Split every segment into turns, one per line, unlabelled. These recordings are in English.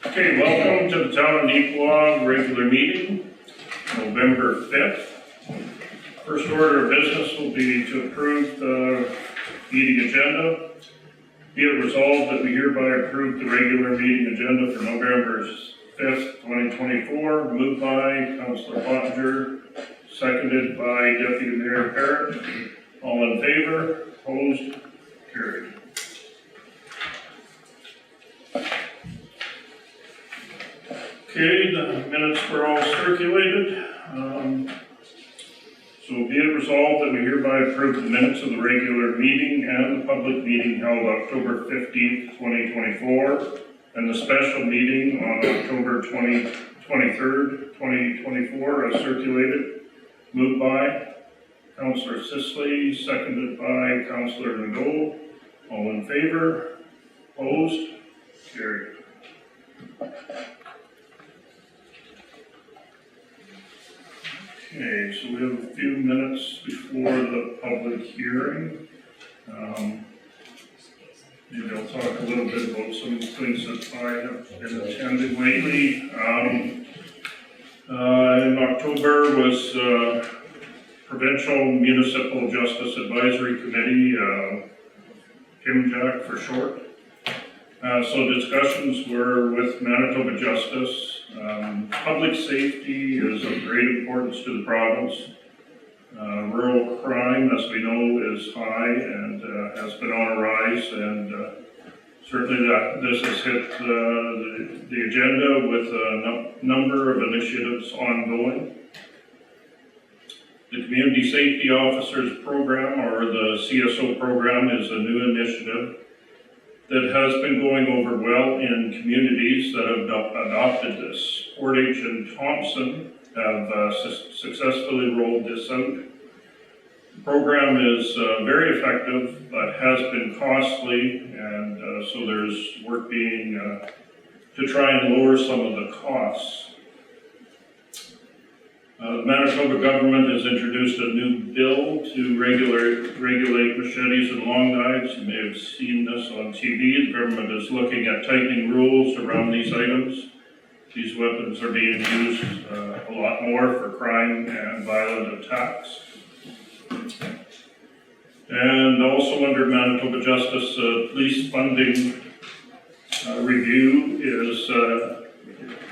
Okay, welcome to the Town of Neepawa regular meeting, November 5th. First order of business will be to approve the meeting agenda. Be it resolved that we hereby approve the regular meeting agenda for November 5th, 2024, moved by Councillor Pottinger, seconded by Deputy Mayor Parrott. All in favor? Opposed? Carried. Okay, the minutes were all circulated. So be it resolved that we hereby approve the minutes of the regular meeting and the public meeting held October 15th, 2024, and the special meeting on October 23rd, 2024 as circulated. Moved by Councillor Sisley, seconded by Councillor Nadeau. All in favor? Opposed? Carried. Okay, so we have a few minutes before the public hearing. Maybe I'll talk a little bit about some of the things that I have been attending lately. In October was Provincial Municipal Justice Advisory Committee, PMJAC for short. So discussions were with Manitoba Justice. Public safety is of great importance to the province. Rural crime, as we know, is high and has been on a rise, and certainly this has hit the agenda with a number of initiatives ongoing. The Community Safety Officers Program, or the CSO program, is a new initiative that has been going over well in communities that have adopted this. Portage and Thompson have successfully rolled this out. The program is very effective, but has been costly, and so there's work being to try and lower some of the costs. The Manitoba government has introduced a new bill to regulate machetes and long knives. You may have seen this on TV. The government is looking at tightening rules around these items. These weapons are being used a lot more for crime and violent attacks. And also under Manitoba Justice, police funding review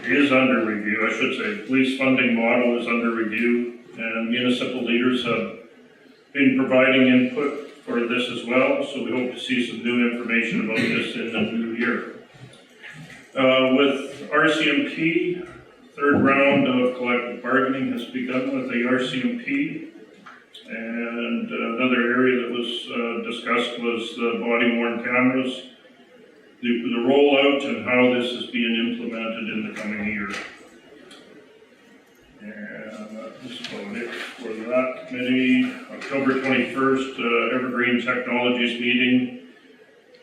is under review, I should say. Police funding model is under review, and municipal leaders have been providing input for this as well, so we hope to see some new information about this in the new year. With RCMP, third round of collective bargaining has begun with the RCMP, and another area that was discussed was the body-worn cameras, the rollout and how this is being implemented in the coming year. And that's about it for that committee. October 21st, Evergreen Technologies meeting.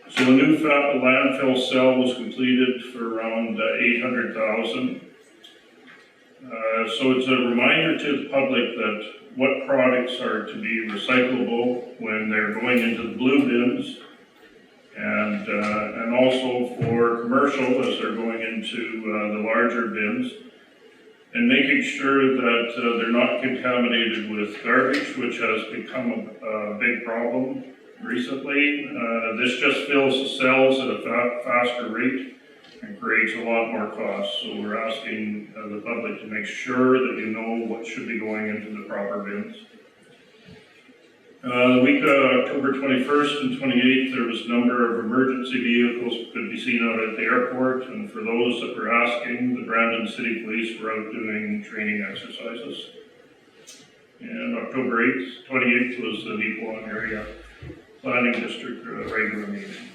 So a new landfill cell was completed for around $800,000. So it's a reminder to the public that what products are to be recyclable when they're going into the blue bins, and also for commercial as they're going into the larger bins, and making sure that they're not contaminated with garbage, which has become a big problem recently. This just fills the cells at a faster rate and creates a lot more cost. So we're asking the public to make sure that you know what should be going into the proper bins. The week of October 21st and 28th, there was a number of emergency vehicles that could be seen out at the airport, and for those that were asking, the Brandon City Police were out doing training exercises. And October 28th was the Neepawa Area Planning District regular meeting.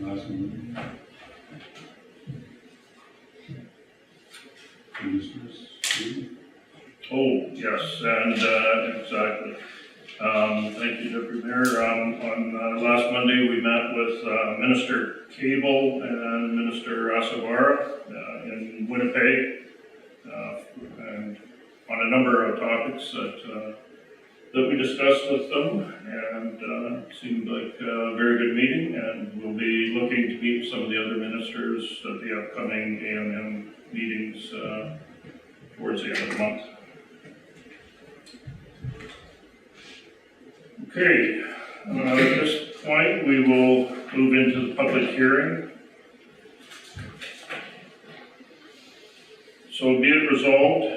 Last one. Commissioners.
Oh, yes, and exactly. Thank you, Deputy Mayor. On last Monday, we met with Minister Cable and Minister Asavara in Winnipeg, and on a number of topics that that we discussed with them, and seemed like a very good meeting, and we'll be looking to meet some of the other ministers at the upcoming A&M meetings towards the end of the month. Okay, at this point we will move into the public hearing. So be it resolved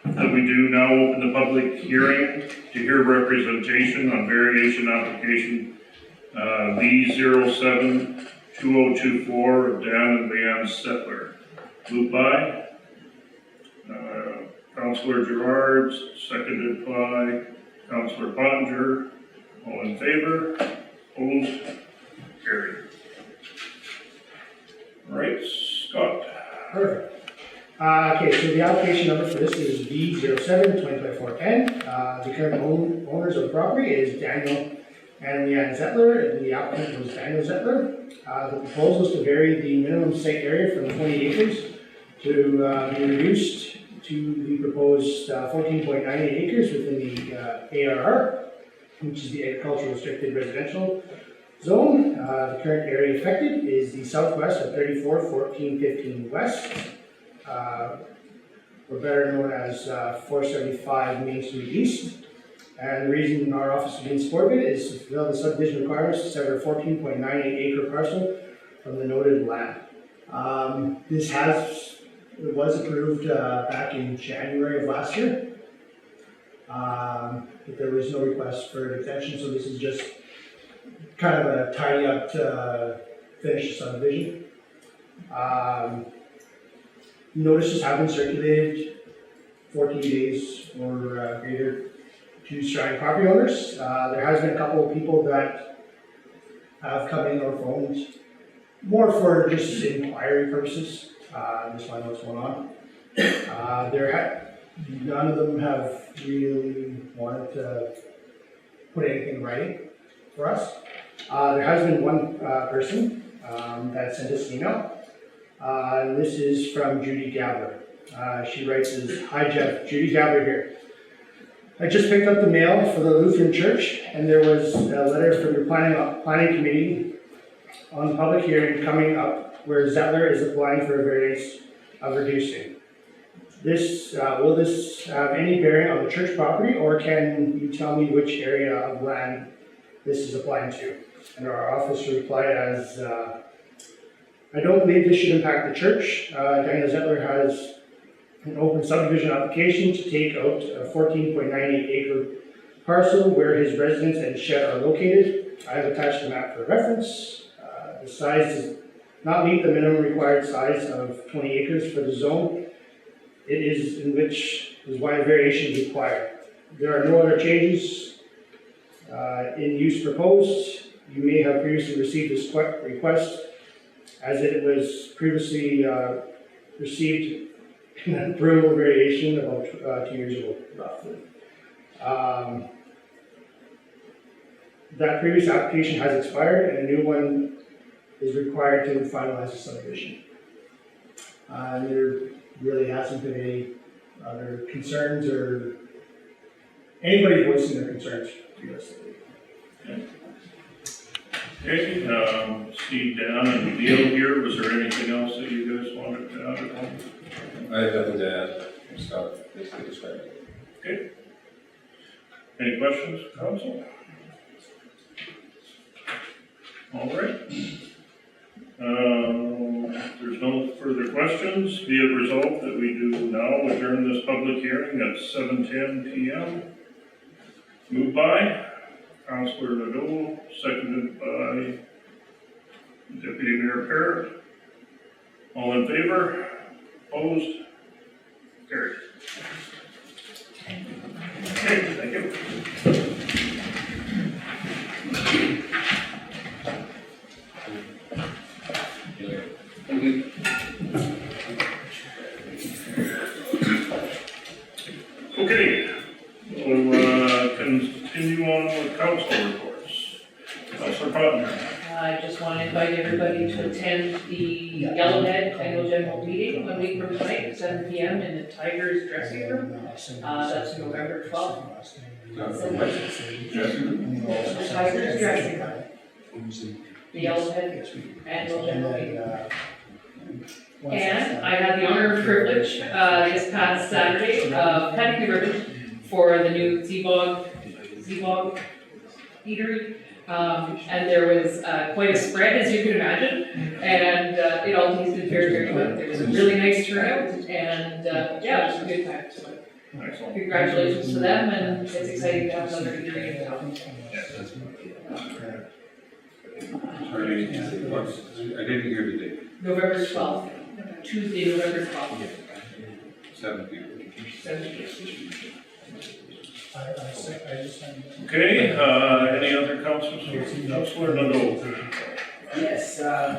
that we do now open the public hearing to hear representation on variation application V07-2024 of Dan and Leanne Settler. Moved by Councillor Gerard, seconded by Councillor Pottinger. All in favor? Opposed? Carried. All right, Scott.
Perfect. Okay, so the application number for this is V07-2024-10. The current owners of the property is Daniel and Leanne Zettler, and the applicant was Daniel Zettler. The proposal is to vary the minimum site area from 20 acres to be reduced to the proposed 14.98 acres within the ARR, which is the agricultural restricted residential zone. The current area affected is the southwest of 34-14-15 West. Or better known as 475 Main Street East. And the reason our office is being supported is to fulfill the subdivision requirements to sever a 14.98 acre parcel from the noted land. This was approved back in January of last year. But there was no request for an extension, so this is just kind of a tidy up to finish the subdivision. Notices have been circulated 14 days or greater to surrounding property owners. There has been a couple of people that have come in or phoned, more for just inquiry purposes, just want to know what's going on. None of them have really wanted to put anything in writing for us. There has been one person that sent us an email. This is from Judy Gabler. She writes as, "Hi Jeff, Judy Gabler here. I just picked up the mail for the Lutheran Church, and there was a letter from your planning committee on the public hearing coming up where Zettler is applying for a variance of reducing. Will this have any bearing on the church property, or can you tell me which area of land this is applying to?" And our office replied as, "I don't believe this should impact the church. Daniel Zettler has an open subdivision application to take out a 14.98 acre parcel where his residence and shed are located. I have attached a map for reference. The size does not meet the minimum required size of 20 acres for the zone. It is why a variation is required. There are no other changes in use proposed. You may have previously received this request as it was previously received an approval variation about 2 years ago, roughly. That previous application has expired and a new one is required to finalize the subdivision. There really hasn't been any other concerns or anybody voicing their concerns realistically.
Okay, Steve, Dan, and Neil here. Was there anything else that you guys wanted to add at all?
I have nothing to add. Scott basically described it.
Okay. Any questions, council? All right. If there's no further questions, be it resolved that we do now adjourn this public hearing at 7:10 p.m. Moved by Councillor Nadeau, seconded by Deputy Mayor Parrott. All in favor? Opposed? Carried. Okay, thank you. Okay, we'll continue on with council reports. Councillor Pottinger.
I just want to invite invite everybody to attend the Yellowhead Annual General Meeting 1 week from tonight, 7 p.m. in the Tigers dressing room. That's November 12th. The Tigers dressing room. The Yellowhead Annual General Meeting. And I had the honor and privilege this past Saturday of cutting the ribbon for the new Zeebog eatery. And there was quite a spread, as you can imagine, and it all tasted very, very good. There was a really nice turnout, and yeah, it was a good time. So congratulations to them, and it's exciting to have another eatery in town.
Sorry, I didn't hear the date.
November 12th, Tuesday, November 12th.
7 p.m.
7 p.m.
Okay, any other councils? Councilor Nadeau.
Yes, on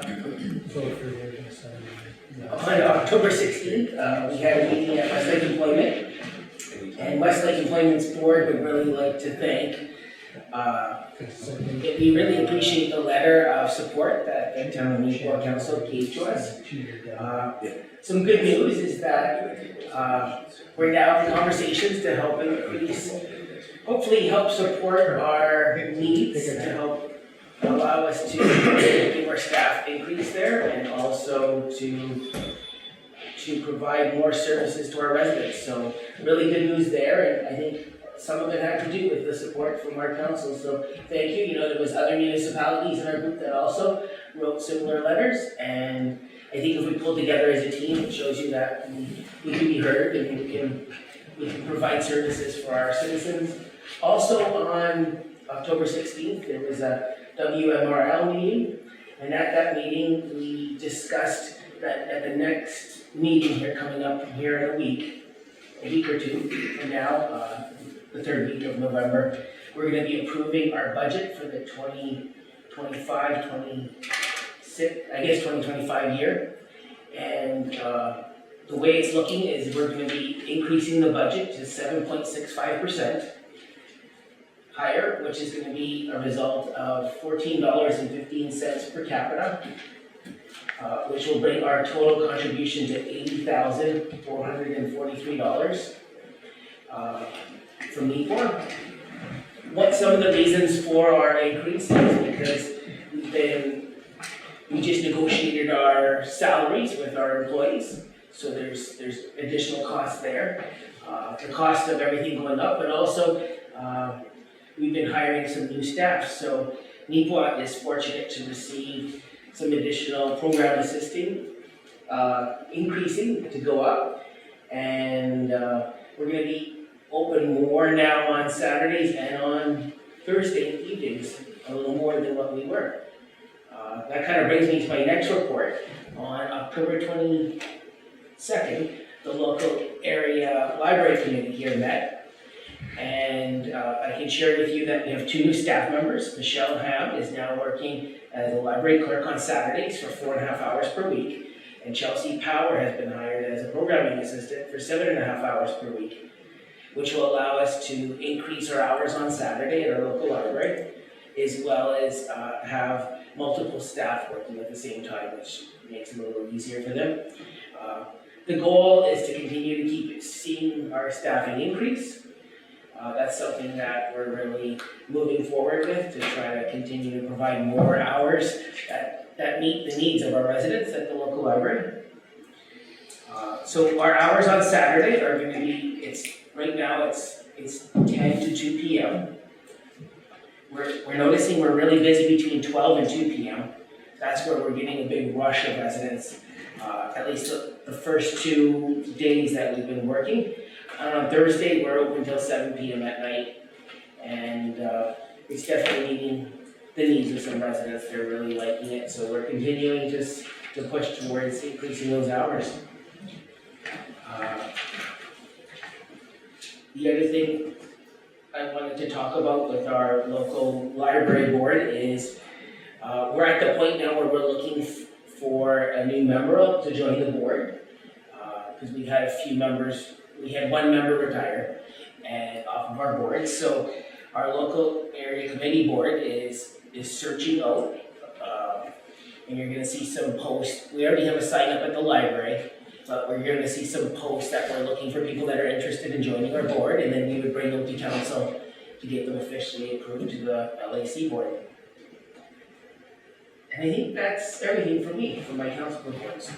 October 16th, we had a meeting at Westlake Employment, and Westlake Employment's board would really like to thank, we really appreciate the letter of support that the town of Neepawa Council gave to us. Some good news is that we're now in conversations to help increase, hopefully help support our needs, to help allow us to give our staff increase there, and also to provide more services to our residents. So really good news there, and I think some of it had to do with the support from our council. So thank you. You know, there was other municipalities in our group that also wrote similar letters, and I think if we pull together as a team, it shows you that we can be heard and we can provide services for our citizens. Also on October 16th, there was a WMRL meeting, and at that meeting, we discussed that at the next meeting here coming up here in a week or two from now, the third week of November, we're going to be approving our budget for the 2025 year. And the way it's looking is we're going to be increasing the budget to 7.65% higher, which is going to be a result of $14.15 per capita, which will bring our total contribution to $80,443 from Neepawa. What some of the reasons for our increase is because we just negotiated our salaries with our employees, so there's additional costs there. The cost of everything going up, but also we've been hiring some new staff, so Neepawa is fortunate to receive some additional program assisting, increasing to go up, and we're going to be open more now on Saturdays and on Thursday evenings, a little more than what we were. That kind of brings me to my next report. On October 22nd, the local area library committee here met, and I can share with you that we have 2 new staff members. Michelle Ham is now working as a library clerk on Saturdays for 4.5 hours per week, and Chelsea Power has been hired as a programming assistant for 7.5 hours per week, which will allow us to increase our hours on Saturday at our local library, as well as have multiple staff working at the same time, which makes it a little easier for them. The goal is to continue to keep seeing our staffing increase. That's something that we're really moving forward with, to try to continue to provide more hours that meet the needs of our residents at the local library. So our hours on Saturday are going to be, right now it's 10 to 2 p.m. We're noticing we're really busy between 12 and 2 p.m. That's where we're getting a big rush of residents, at least the first 2 days that we've been working. And on Thursday, we're open till 7 p.m. at night, and it's definitely meeting the needs of some residents. They're really liking it, so we're continuing to push towards increasing those hours. The other thing I wanted to talk about with our local library board is we're at the point now where we're looking for a new member to join the board, because we had a few members. We had 1 member retire off of our board, so our local area committee board is searching out and you're gonna see some posts. We already have a sign up at the library, but we're gonna see some posts that we're looking for people that are interested in joining our board, and then we would bring them to council to get them officially approved to the LAC board. And I think that's everything for me, for my council reports.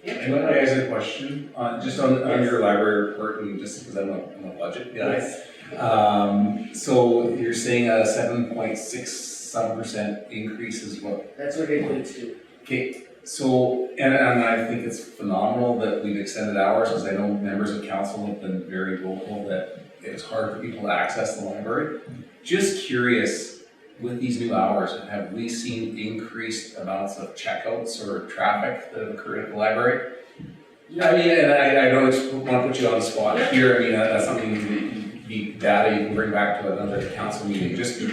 And I ask a question, just on your library report, and just because I'm a budget guy.
Yes.
So you're saying a 7.67% increase is what?
That's what it equates to.
Okay, so, and I think it's phenomenal that we've extended hours, because I know members of council have been very vocal that it's hard for people to access the library. Just curious, with these new hours, have we seen increased amounts of checkouts or traffic that occur at the library? I mean, and I don't want to put you on the spot here, I mean, that's something the data you can bring back to another council meeting, just to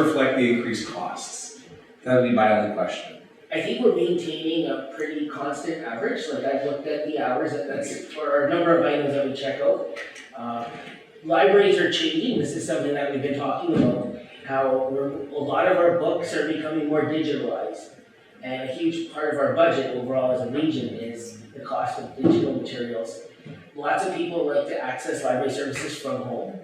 reflect the increased costs. That would be my only question.
I think we're maintaining a pretty constant average, like I've looked at the hours, that's for our number of items that we check out. Libraries are changing, this is something that we've been talking about, how a lot of our books are becoming more digitalized. And a huge part of our budget overall as a region is the cost of digital materials. Lots of people like to access library services from home.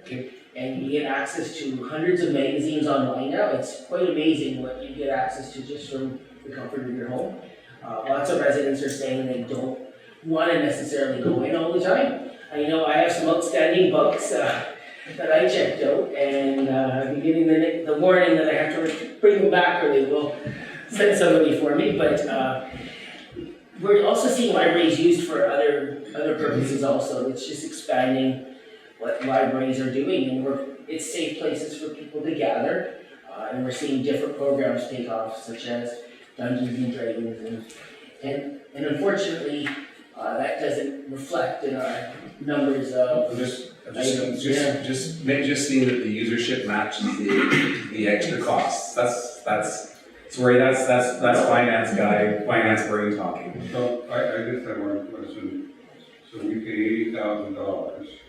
And you get access to hundreds of magazines online now. It's quite amazing what you get access to just from the comfort of your home. Lots of residents are saying they don't want to necessarily go in all the time. I know I have some outstanding books that I checked out, and I've been getting the warning that I have to bring them back or they will send somebody for me. But we're also seeing libraries used for other purposes also. It's just expanding what libraries are doing, and it's safe places for people to gather. And we're seeing different programs take off, such as Dungeons and Dragons, and unfortunately, that doesn't reflect in our numbers of.
Just seeing that the usership matches the extra costs. That's finance brain talking.
So I just have one question. So we pay $80,000.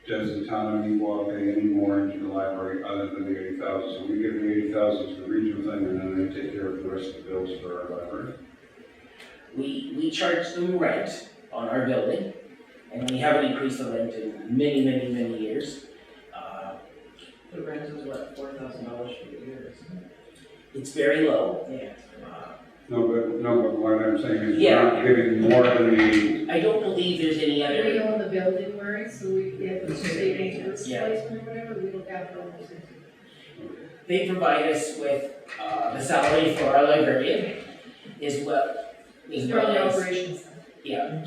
Does the town of Neepawa pay any more into the library other than the $80,000? So we give the $80,000 to the regional thing, and then they take care of the rest of the bills for our library?
We charge them rent on our building, and we haven't increased the rent in many years.
The rent is what, $4,000 for the year, isn't it?
It's very low.
Yeah.
No, but what I'm saying is
Yeah.
we're not giving more than the,
I don't believe there's any
We
other,
own the building, right, so we get the state maintenance
Yeah.
placement, whatever, we look after all those things.
they provide us with the salary for our librarian as well.
They're on the operations side.
Yeah.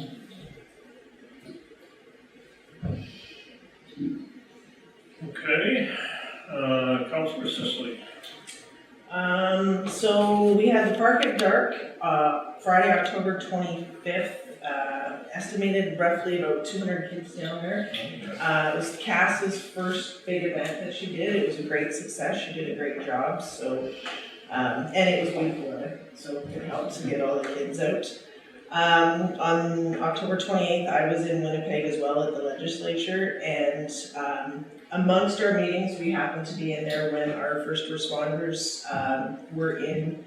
Okay, Councilor Sisley.
So we had the Park at Dark, Friday, October 25th, estimated roughly about 200 kids down there. It was Cass's first big event that she did. It was a great success. She did a great job, so, and it was beautiful weather, so it helped to get all the kids out. On October 28th, I was in Winnipeg as well at the legislature, and amongst our meetings, we happened to be in there when our first responders were in.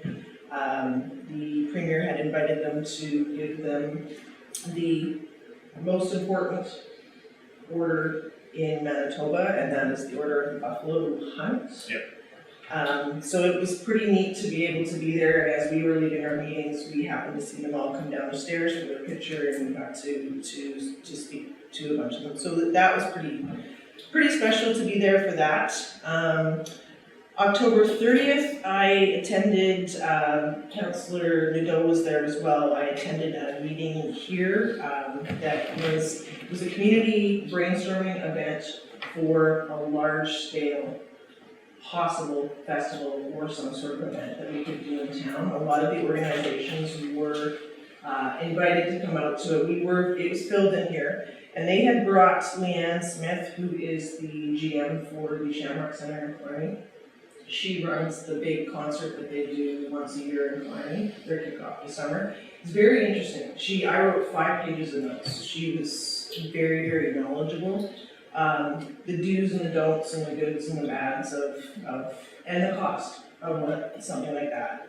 The Premier had invited them to give them the most important order in Manitoba, and that is the Order of the Buffalo Hunt. So it was pretty neat to be able to be there, and as we were leaving our meetings, we happened to see them all come down the stairs for their picture, and we got to speak to a bunch of them. So that was pretty special to be there for that. October 30th, I attended, Councillor Nadeau was there as well. I attended a meeting here that was a community brainstorming event for a large scale possible festival or some sort of event that we could do in town. A lot of the organizations were invited to come out to it. It was filled in here. And they had brought Leanne Smith, who is the GM for the Shamrock Center in Clarny. She runs the big concert that they do once a year in Clarny, their kickoff this summer. It's very interesting. I wrote 5 pages of notes. She was very, very knowledgeable. The do's and the don'ts and the goods and the bads of and the cost I want something like that,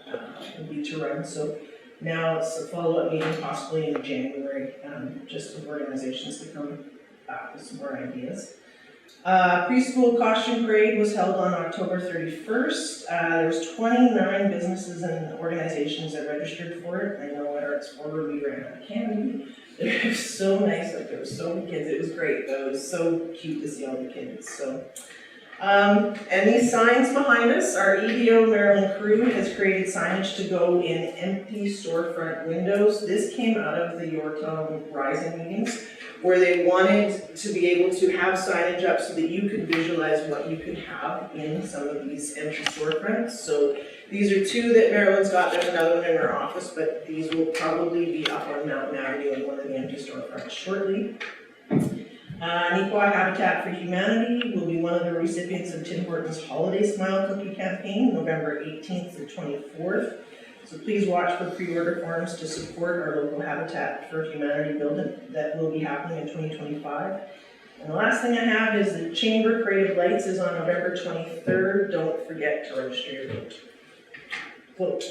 would be to run, so now it's a follow-up meeting possibly in January, just for organizations to come back with some more ideas. Preschool costume parade was held on October 31st. There's 29 businesses and organizations that registered for it. I know at Arts Forward we ran out of candy. It was so nice, like there were so many kids, it was great, though. It was so cute to see all the kids, so. And these signs behind us, our EDO Maryland crew has created signage to go in empty storefront windows. This came out of the Yorktown Rising meetings, where they wanted to be able to have signage up so that you could visualize what you could have in some of these empty storefronts. So these are two that Maryland's got, there's another one in her office, but these will probably be up on Mountain Avenue in one of the empty storefronts shortly. Neepawa Habitat for Humanity will be one of the recipients of Tim Hortons Holiday Smile Cookie Campaign, November 18th to 24th. So please watch for pre-order forms to support our local Habitat for Humanity build that will be happening in 2025. And the last thing I have is the Chamber Parade of Lights is on November 23rd. Don't forget to register your vote. Vote.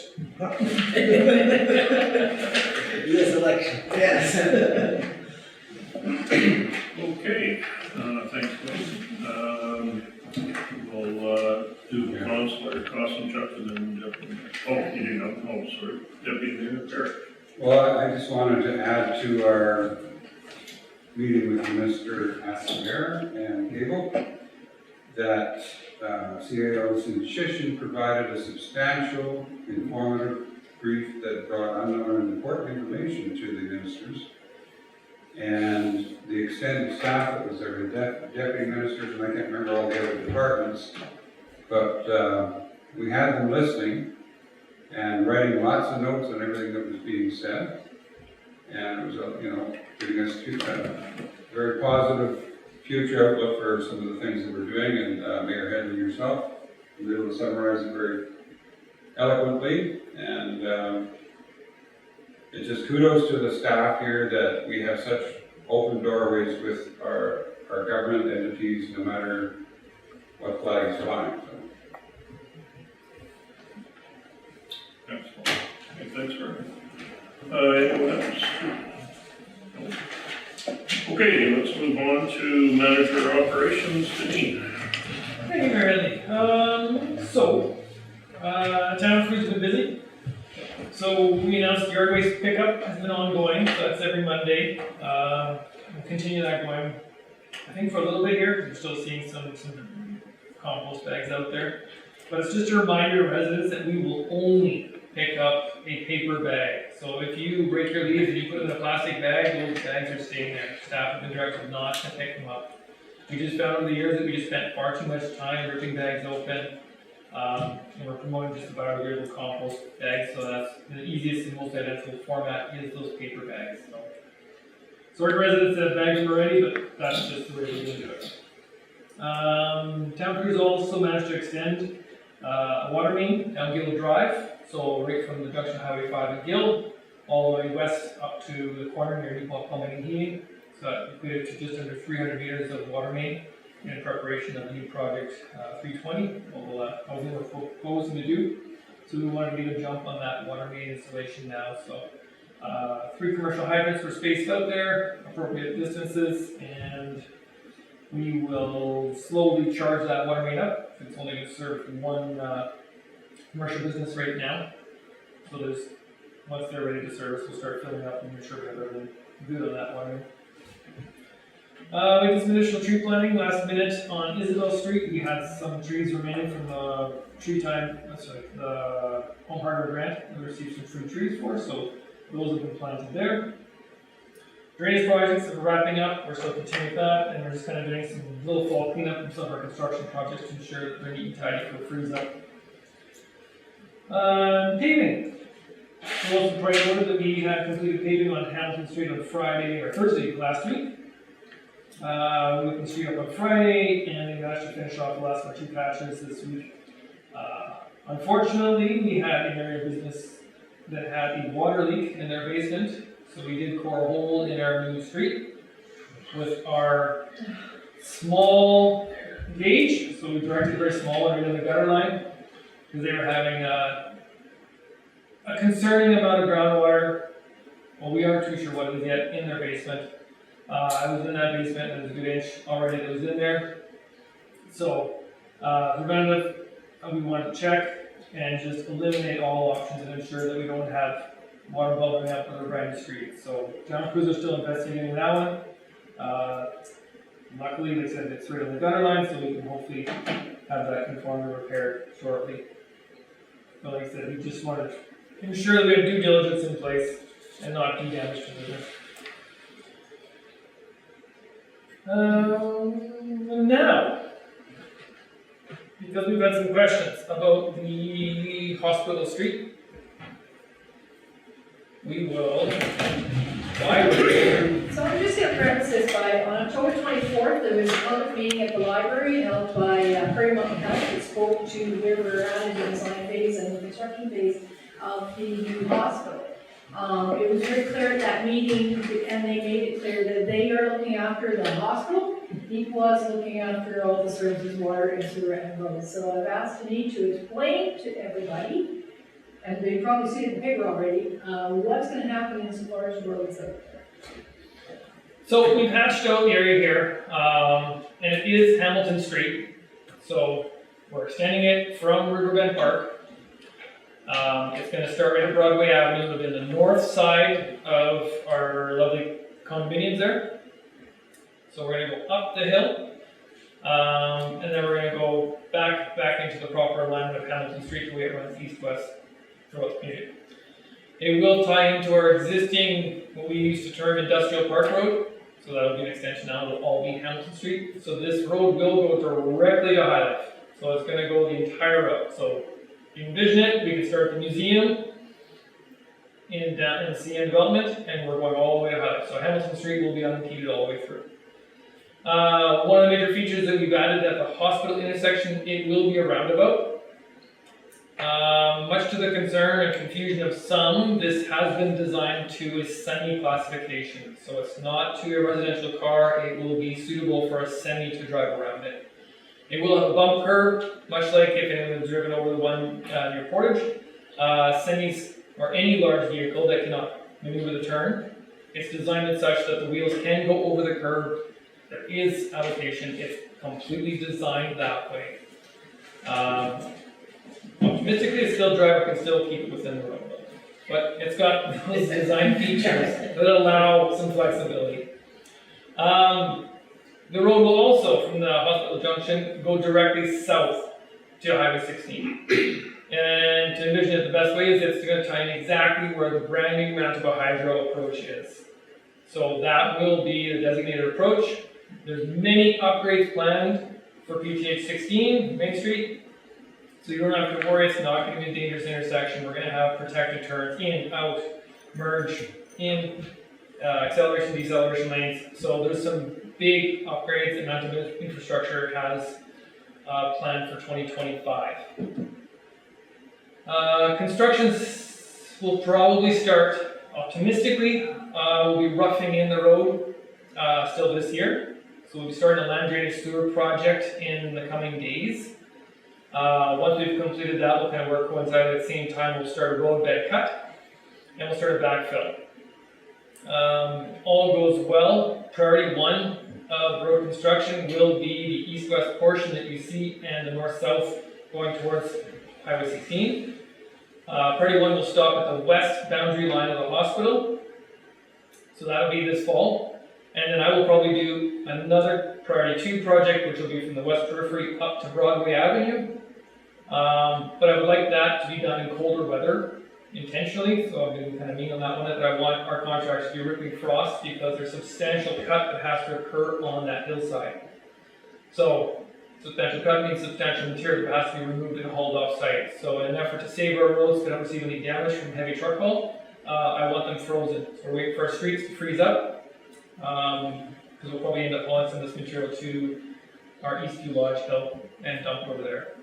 US election.
Yes.
Okay, thanks, Glenn. We'll do Councilor Kosanchuk and then Deputy. Oh, you didn't know, oh, sorry, Deputy Mayor Perry.
Well, I just wanted to add to our meeting with Mr. Asper and Gable that CAO Shin provided a substantial, informative brief that brought unknown and important information to the ministers. And the extended staff that was there, the deputy ministers, and I can't remember all the other departments, but we had them listening and writing lots of notes on everything that was being said. And it was, giving us a very positive future outlook for some of the things that we're doing. And Mayor Head and yourself were able to summarize it very eloquently. And it's just kudos to the staff here that we have such open doorways with our government entities, no matter what flag is flying. So.
Excellent. Okay, thanks, Perry. Anyone else? Okay, let's move on to Manager Operations, Deneen.
Thank you, Mary Lee. Town crew's been busy. So we announced the yard waste pickup has been ongoing, so that's every Monday. We'll continue that going, I think, for a little bit here. We're still seeing some compost bags out there. But it's just a reminder to residents that we will only pick up a paper bag. So if you break your leaves and you put it in a plastic bag, those bags are staying there. Staff have been directed not to pick them up. We just found over the years that we just spent far too much time ripping bags open. And we're promoting just the biodegradable compost bags, so that's the easiest and most identical format is those paper bags. So, sorry to residents that bags are ready, but that's just the way we're going to do it. Town crews also managed to extend a water main down Gill Drive, so right from the junction of Highway 5 and Gill, all the way west up to the corner near Neepawa Plumbing and Heating. So that equated to just under 300 meters of water main in preparation of the new project 320, mobile housing we're proposing to do. So we wanted to get a jump on that water main installation now. So 3 commercial hydrants were spaced out there, appropriate distances, and we will slowly charge that water main up. It's only going to serve one commercial business right now. So once they're ready to service, we'll start filling up and make sure we have everything good on that water main. We did some additional tree planting last minute on Isabel Street. We had some trees remaining from the the Home Hardware grant. We received some free trees for, so those have been planted there. Drainage projects that we're wrapping up, we're still continuing with that, and we're just kind of doing some little fall cleanup from some of our construction projects to ensure that they're neat and tidy for freeze up. Paving. We also noted that we had completed paving on Hamilton Street on Thursday last week. We opened the street up on Friday, and they managed to finish off the last of our 2 patches this week. Unfortunately, we had an area of business that had a water leak in their basement, so we did core a hole in our new street with our small gauge. So we directed very small right in the gutter line, because they were having a concerning amount of groundwater. Well, we aren't too sure what it is yet in their basement. I was in that basement, and there's a good inch already that was in there. So, preventative, we wanted to check and just eliminate all options and ensure that we don't have water bubbling up on the brand new street. So, town crews are still investigating that one. Luckily, they said it's right on the gutter line, so we can hopefully have that conformity repaired shortly. But like I said, we just wanted to ensure that we have due diligence in place and not do damage to business. Now, because we've had some questions about the hospital street, we will dive into.
So I'm just gonna preface this by, on October 24th, there was a public meeting at the library held by Prairie Mountain Health that spoke to where we're at in the design phase and the construction phase of the new hospital. It was very clear at that meeting, and they made it clear that they are looking after the hospital. Neepawa is looking after all the services, water and sewer and roads. So I've asked Denise to explain to everybody, and they probably see it in the paper already, what's gonna happen as far as roads are.
So we've hashed out the area here, and it is Hamilton Street. So we're extending it from Riverbend Park. It's going to start right at Broadway Avenue within the north side of our lovely condominiums there. So we're going to go up the hill, and then we're going to go back into the proper alignment of Hamilton Street the way it runs east-west throughout the community. It will tie into our existing, what we used to term Industrial Park Road. So that'll be an extension now, it'll all be Hamilton Street. So this road will go directly to High Life. So it's going to go the entire route. So you envision it, we can start the museum in the CN development, and we're going all the way to High Life. So Hamilton Street will be unimpeded all the way through. One of the major features that we've added at the hospital intersection, it will be a roundabout. Much to the concern and confusion of some, this has been designed to a semi classification. So it's not to a residential car, it will be suitable for a semi to drive around it. It will have a bump curb, much like if anyone has driven over the one near Portage. Semis, or any large vehicle that cannot maneuver the turn, it's designed in such that the wheels can go over the curb. There is allocation, it's completely designed that way. Optimistically, a skilled driver can still keep it within the road, but it's got those design features that allow some flexibility. The road will also, from the hospital junction, go directly south to Highway 16. And to envision it the best way is it's going to tie in exactly where the brand new Manitoba Hydro approach is. So that will be the designated approach. There's many upgrades planned for PTH 16, Main Street. So you don't have to worry, it's not going to be a dangerous intersection. We're going to have protected turns in, out, merge, in, acceleration, deceleration lanes. So there's some big upgrades that Manitoba Infrastructure has planned for 2025. Construction will probably start optimistically. We'll be roughing in the road still this year. So we'll be starting a land drainage sewer project in the coming days. Once we've completed that, we'll kind of work coincide at the same time. We'll start a road bed cut and we'll start a backfill. All goes well. Priority one of road construction will be the east-west portion that you see and the north-south going towards Highway 16. Priority one will stop at the west boundary line of the hospital. So that'll be this fall. And then I will probably do another priority two project, which will be from the west periphery up to Broadway Avenue. But I would like that to be done in colder weather intentionally, so I'm going to kind of mean on that one that I want our contractors to be ripping frost because there's substantial cut that has to occur on that hillside. So substantial cut means substantial material that has to be removed and hauled off site. So in an effort to save our roads to not receive any damage from heavy truck haul, I want them frozen. So we're waiting for our streets to freeze up because we'll probably end up hauling some of this material to our Eastview Lodge Hill and dump over there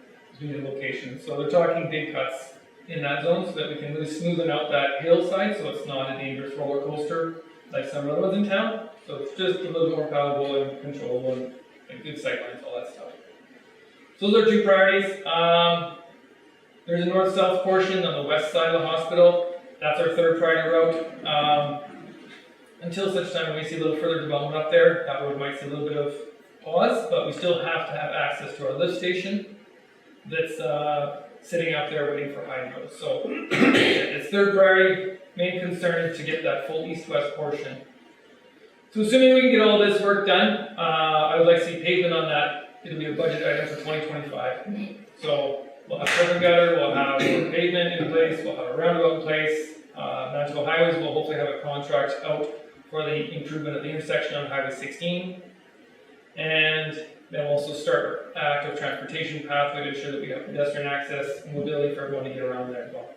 due to location. So they're talking big cuts in that zone so that we can really smoothen out that hillside so it's not a dangerous roller coaster like some other ones in town. So it's just a little more palatable and controllable and good sight lines, all that stuff. So those are two priorities. There's a north-south portion on the west side of the hospital. That's our third priority route. Until such time we see a little further development up there, that road might see a little bit of pause, but we still have to have access to our lift station that's sitting out there waiting for hydro. So it's third priority, main concern is to get that full east-west portion. So assuming we can get all this work done, I would like to see pavement on that. It'll be a budget item for 2025. So we'll have curb and gutter, we'll have pavement in place, we'll have a roundabout in place. Manitoba Highways will hopefully have a contract out for the improvement of the intersection on Highway 16. And then we'll also start active transportation pathway to ensure that we have pedestrian access and mobility for everyone to get around there as well.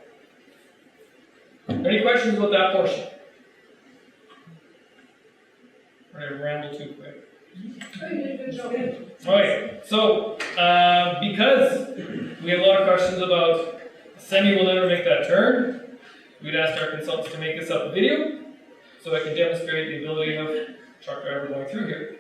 Any questions about that portion? Or did I ramble too quick? Okay, so because we have a lot of questions about semi will never make that turn, we'd asked our consultants to make this up a video so I can demonstrate the ability of truck driver going through here.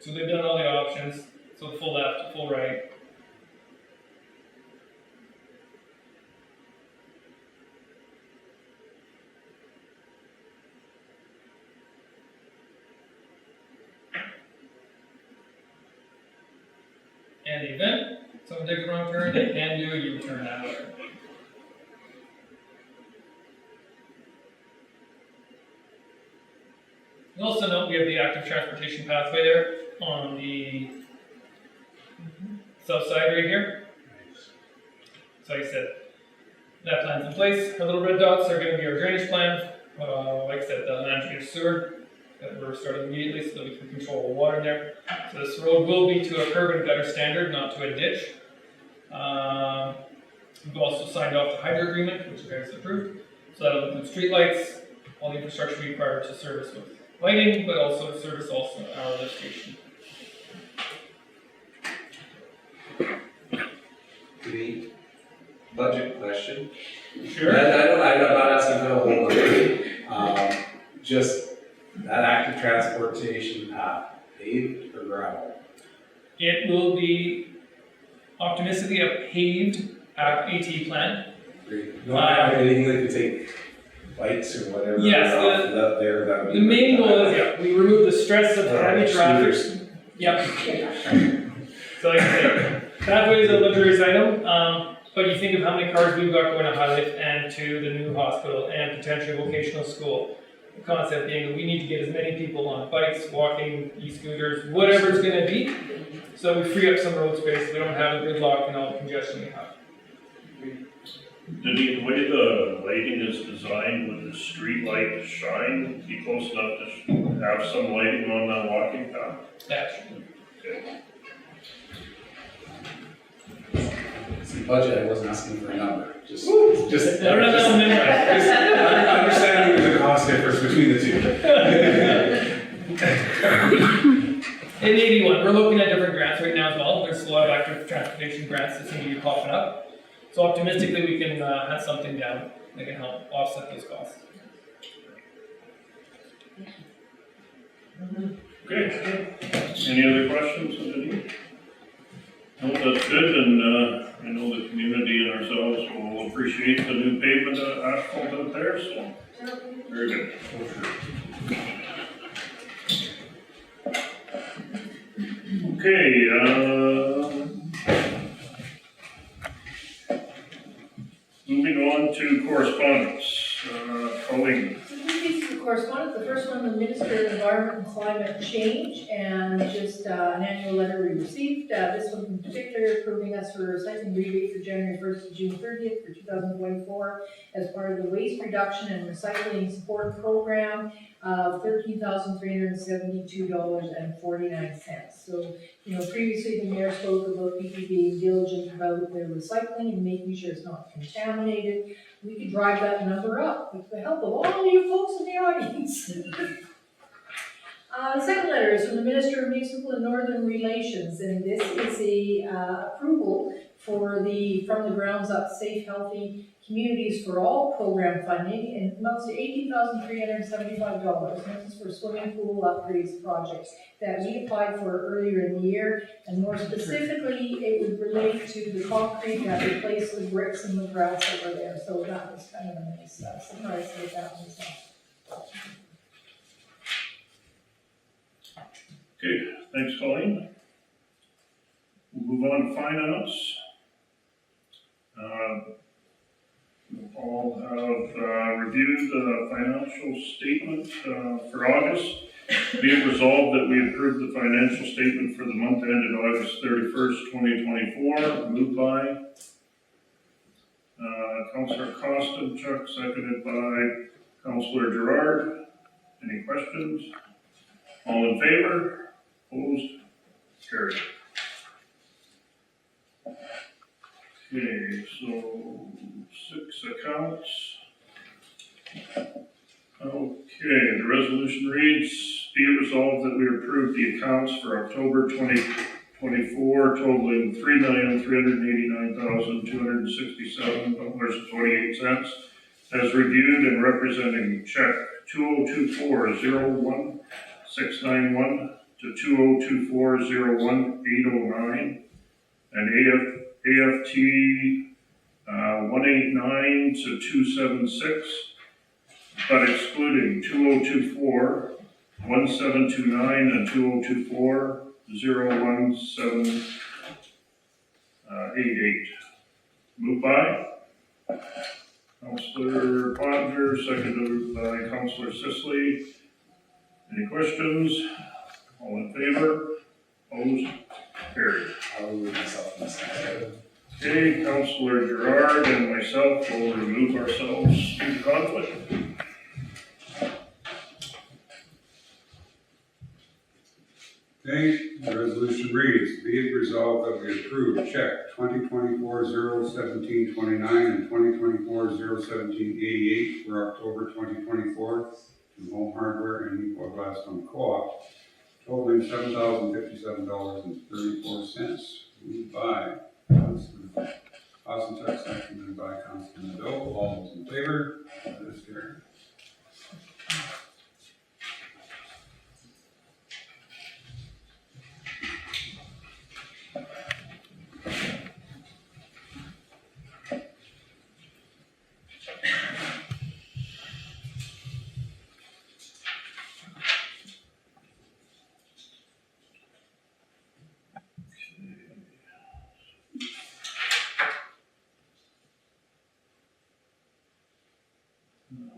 So they've done all the options, so full left, full right. And the event, someone takes a wrong turn, they can do a U-turn that way. You also note we have the active transportation pathway there on the south side right here. So like I said, that plan's in place. Our little red dots are going to be our drainage plan. Like I said, the land drainage sewer that we're starting immediately so that we can control the water in there. So this road will be to a curb and gutter standard, not to a ditch. We've also signed off the hydro agreement, which you guys approved. So that'll include streetlights, all the infrastructure required to service with lighting, but also to service also our lift station.
The budget question.
Sure.
I'm not asking for the whole number. Just that active transportation path, paved or gravel?
It will be optimistically a paved AT plan.
Great. No, anything that could take bikes or whatever.
Yes,
off there, that would be
The main goal is, yeah, we remove the stress of heavy traffic.
scooters.
Yep. So like I said, pathway is a luxurious item, but you think of how many cars we've got going to Highlight and to the new hospital and potentially vocational school. The concept being that we need to get as many people on bikes, walking, e-scooters, whatever it's gonna be, so we free up some road space, we don't have the gridlock and all the congestion we have.
The way the lighting is designed with the street light shine, be close enough to have some lighting on that walking path?
Actually.
Okay.
See, budget, I wasn't asking for a number, just
I don't have that one memorized.
understanding the cost difference between the two.
In 81, we're looking at different grants right now as well. There's a lot of active transportation grants that seem to be popping up. So optimistically, we can have something down that can help offset those costs.
Okay. Any other questions on the deed? No, that's good, and I know the community and ourselves will appreciate the new pavement asphalt out there, so very good. Okay, moving on to correspondence. Colleen.
Two pieces of correspondence. The first one, the Minister of Environment and Climate Change, and just an annual letter we received. This one in particular approving us for a recycling rebate for January 1st to June 30th for 2024 as part of the Waste Reduction and Recycling Support Program of $13,372.49. So, previously the mayor spoke about people being diligent about their recycling and making sure it's not contaminated. We could drive that number up with the help of all you folks in the audience. The second letter is from the Minister of Municipal and Northern Relations, and this is a approval for the From the Grounds Up Safe, Healthy Communities for All program funding, and amounts to $18,375. This is for swimming pool upgrades projects that we applied for earlier in the year, and more specifically, it would relate to the concrete that replaced the bricks and the grass over there, so that was kind of a nice surprise to get that one.
Okay, thanks, Colleen. We'll move on to finance. We'll all have reviewed the financial statement for August. Be it resolved that we approve the financial statement for the month ended August 31st, 2024, moved by Councillor Costa, seconded by Councillor Gerard. Any questions? All in favor? Opposed? Carried. Okay, so 6 accounts. Okay, the resolution reads, be it resolved that we approve the accounts for October 2024 totaling $3,389,267.28 as reviewed and representing check 2024-01-691 to 2024-01-809 and AFT 189 to 276, but excluding 2024 1729 and 2024 01788. Moved by Councillor Pottinger, seconded by Councillor Sisley. Any questions? All in favor? Opposed? Carried.
I will remove myself from this next.
Okay, Councillor Gerard and myself will remove ourselves due to conflict.
Okay, the resolution reads, be it resolved that we approve check 2024-01729 and 2024-01788 for October 2024 to Home Hardware and Neepawa Gladstone Co-op, totaling $7,057.34. Moved by Councillor Osenchuk, seconded by Councillor Nadeau. All those in favor? That is carried.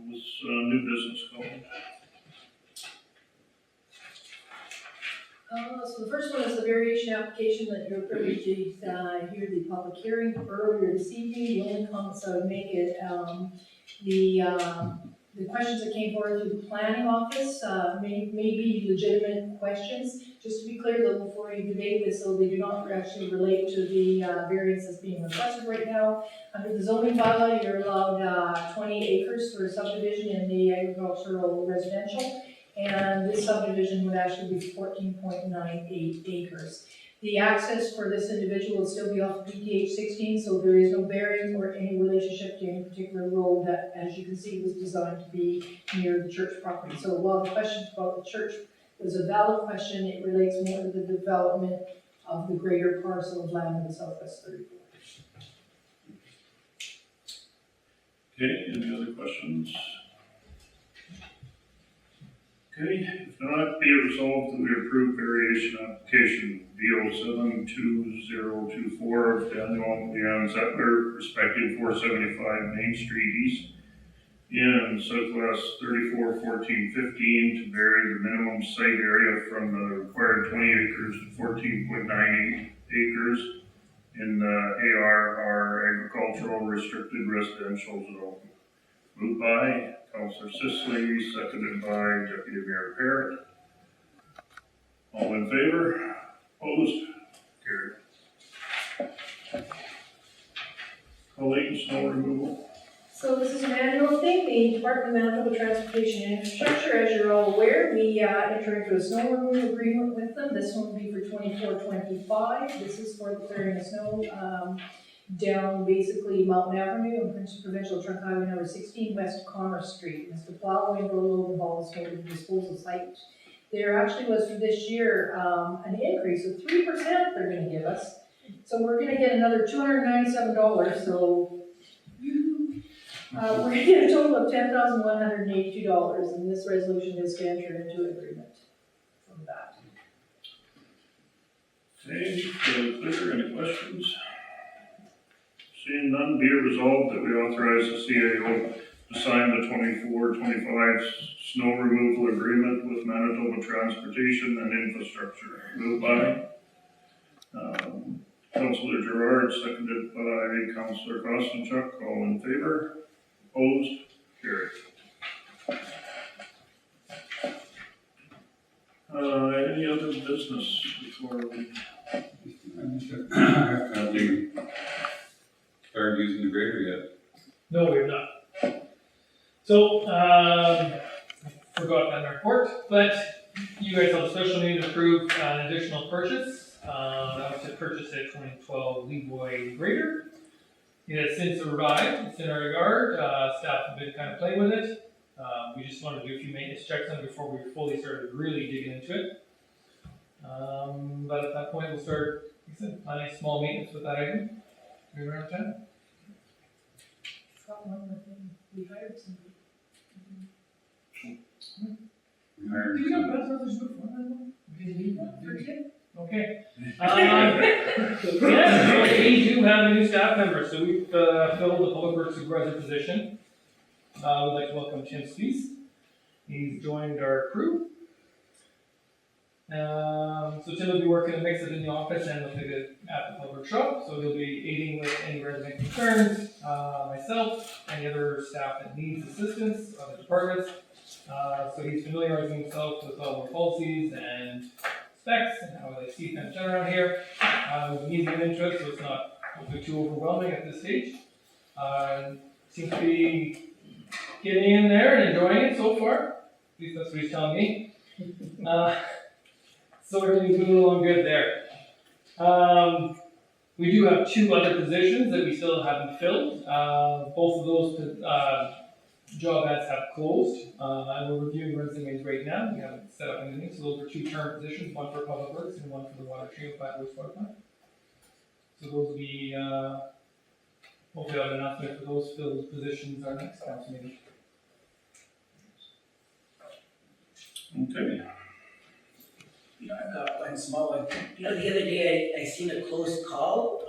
Was new business called.
So the first one is the variation application that you're privileged to hear the public hearing earlier this evening. The only comments I would make is the questions that came forward through the planning office may be legitimate questions. Just to be clear though, before you debate this, so they do not actually relate to the variance that's being requested right now. Under the zoning bylaw, you're allowed 20 acres for a subdivision in the agricultural residential. And this subdivision would actually be 14.98 acres. The access for this individual will still be off of PTH 16, so there is no bearing or any relationship to any particular road that, as you can see, was designed to be near the church property. So while the question about the church was a valid question, it relates more to the development of the greater parcel of land in the Southwest 34.
Okay, any other questions? Okay, if not, be it resolved that we approve variation application VO72024 of Daniel and Leanne Zettler, respecting 475 Main Street East in Southwest 341415 to vary the minimum site area from the required 20 acres to 14.98 acres in the ARR agricultural restricted residential zone. Moved by Councillor Sisley, seconded by Deputy Mayor Parrott. All in favor? Opposed? Carried. Colleen, snow removal.
So this is an annual thing, the Department of Manitoba Transportation and Infrastructure, as you're all aware, we enter into a snow removal agreement with them. This one will be for 24-25. This is for the clearing of snow down basically Mountain Avenue and Provincial Trunk Highway number 16 west of Commerce Street. It's the plow and roll over hauls for the disposal site. There actually was for this year an increase of 3% they're going to give us. So we're going to get another $297. So we're going to get a total of $10,182, and this resolution is to enter into an agreement from that.
Okay, clear, any questions? Seeing none, be it resolved that we authorize the CAO to sign the 24-25 snow removal agreement with Manitoba Transportation and Infrastructure. Moved by Councillor Gerard, seconded by Councillor Kostenchuk. All in favor? Opposed? Carried. Any other business before we?
Have we started using the grader yet?
No, we have not. So, forgot that in our report, but you guys have a special meeting to approve an additional purchase. That was to purchase a 2012 Levoy grader. It has since arrived, it's in our yard, staff have been kind of playing with it. We just wanted to do a few maintenance checks on it before we fully started really digging into it. But at that point, we'll start, like I said, planning small maintenance with that item. We around town.
We hired somebody.
We hired
Did we not
some-
pass others before that? We didn't need them, did we?
Forget.
Okay. Yeah, so we do have a new staff member, so we've filled the public works supervisor position. We'd like to welcome Tim Spees. He's joined our crew. So Tim will be working a mix of in the office and at the public shop, so he'll be aiding with any resident concerns, myself, any other staff that needs assistance, other departments. So he's familiarizing himself with all the policies and specs and how they see things done around here. He's an interest, so it's not hopefully too overwhelming at this stage. Seems to be getting in there and enjoying it so far. At least that's what he's telling me. So everything's moving along good there. We do have two other positions that we still haven't filled. Both of those job ads have closed. And we're reviewing resumes right now. We haven't set up anything, so those are two term positions, one for public works and one for the water treatment plant, wastewater plant. So those will be, hopefully I'll have an announcement for those filled positions our next council meeting.
Okay.
I've got one small one. The other day I seen a close call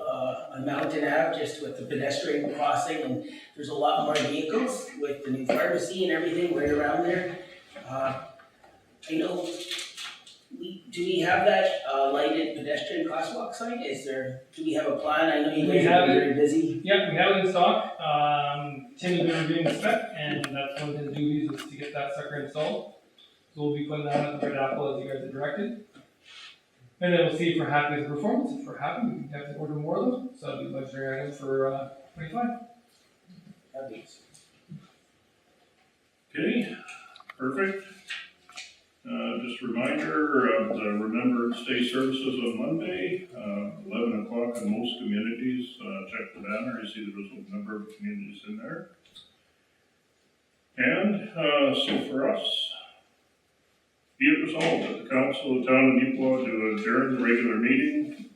on Mountain Ave just with the pedestrian crossing, and there's a lot more vehicles with the new pharmacy and everything right around there. I know, do we have that lighted pedestrian crosswalk sign? Do we have a plan? I know you
We
guys
have
are
it.
very busy.
Yep, we have it in stock. Tim has been reviewing the spec, and that's one of his duties is to get that sucker installed. So we'll be putting that on the Red Apple as you guys have directed. And then we'll see if we're happy with the performance. If we're happy, we can definitely order more of them. So that'll be a budgetary item for 25.
That'd be-
Okay, perfect. Just a reminder of the Remembrance Day services on Monday, 11 o'clock in most communities. Check the banner, you see there's a number of communities in there. And so for us, be it resolved that the Council of the Town of Neepawa to adjourn the regular meeting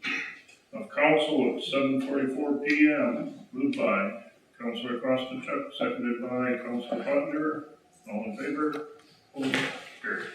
of Council at 7:44 p.m. Moved by Councillor Kostenchuk, seconded by Councillor Ponder. All in favor? Opposed? Carried.